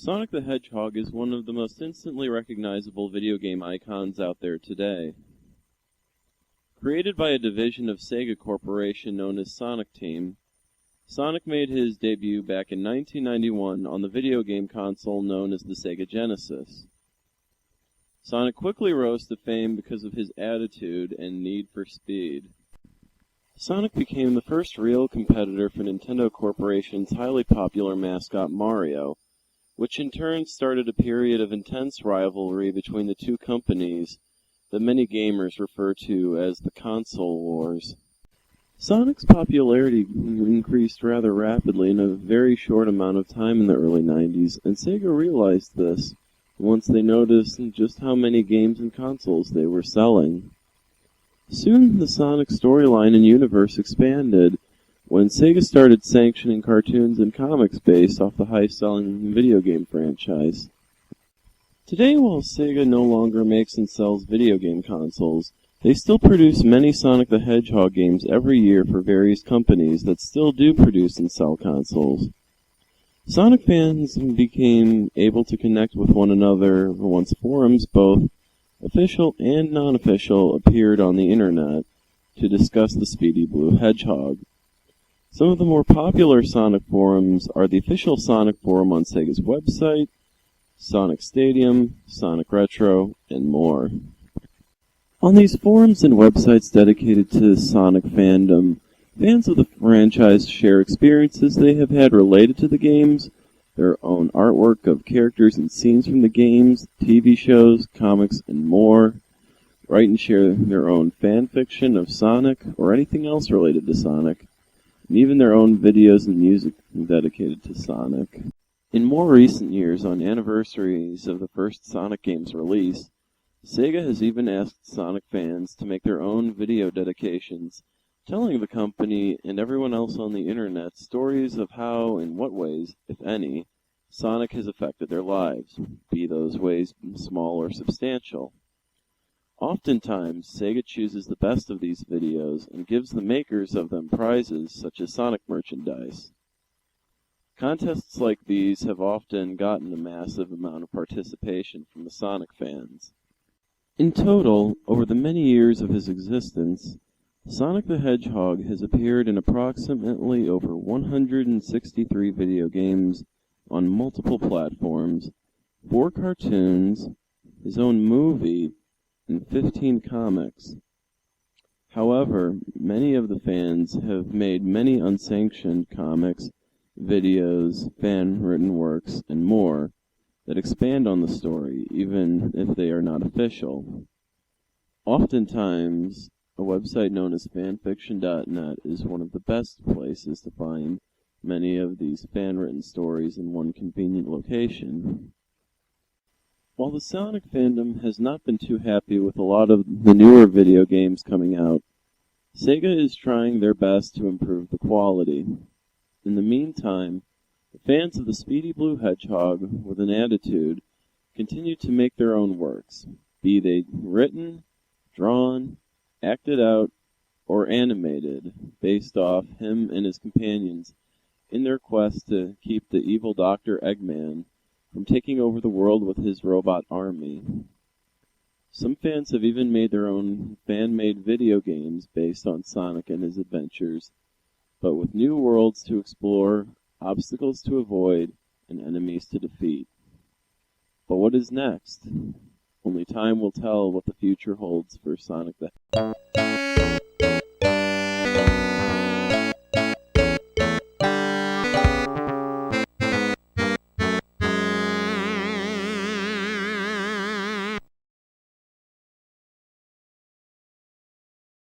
Sonic the Hedgehog is one of the most instantly recognizable video game icons out there today. Created by a division of Sega Corporation known as Sonic Team, Sonic made his debut back in 1991 on the video game console known as the Sega Genesis. Sonic quickly rose to fame because of his attitude and need for speed. Sonic became the first real competitor for Nintendo Corporation's highly popular mascot Mario, which in turn started a period of intense rivalry between the two companies that many gamers refer to as the Console Wars. Sonic's popularity increased rather rapidly in a very short amount of time in the early 90s, and Sega realized this once they noticed just how many games and consoles they were selling. Soon the Sonic storyline and universe expanded, when Sega started sanctioning cartoons and comics based off the high-selling video game franchise. Today, while Sega no longer makes and sells video game consoles, they still produce many Sonic the Hedgehog games every year for various companies that still do produce and sell consoles. Sonic fans became able to connect with one another once forums, both official and non-official, appeared on the internet to discuss the Speedy Blue Hedgehog. Some of the more popular Sonic forums are the official Sonic forum on Sega's website, Sonic Stadium, Sonic Retro, and more. On these forums and websites dedicated to Sonic fandom, fans of the franchise share experiences they have had related to the games, their own artwork of characters and scenes from the games, TV shows, comics, and more, write and share their own fan fiction of Sonic or anything else related to Sonic, and even their own videos and music dedicated to Sonic. In more recent years, on anniversaries of the first Sonic game's release, Sega has even asked Sonic fans to make their own video dedications, telling the company and everyone else on the internet stories of how, in what ways, if any, Sonic has affected their lives, be those ways small or substantial. Oftentimes, Sega chooses the best of these videos and gives the makers of them prizes such as Sonic merchandise. Contests like these have often gotten a massive amount of participation from the Sonic fans. In total, over the many years of his existence, Sonic the Hedgehog has appeared in approximately over 163 video games on multiple platforms, 4 cartoons, his own movie, and 15 comics. However, many of the fans have made many unsanctioned comics, videos, fan-written works, and more that expand on the story, even if they are not official. Oftentimes, a website known as fanfiction.net is one of the best places to find many of these fan-written stories in one convenient location. While the Sonic fandom has not been too happy with a lot of the newer video games coming out, Sega is trying their best to improve the quality. In the meantime, the fans of the Speedy Blue Hedgehog with an attitude continue to make their own works, be they written, drawn, acted out, or animated, based off him and his companions in their quest to keep the evil Dr. Eggman from taking over the world with his robot army. Some fans have even made their own fan-made video games based on Sonic and his adventures, but with new worlds to explore, obstacles to avoid, and enemies to defeat. But what is next? Only time will tell what the future holds for Sonic the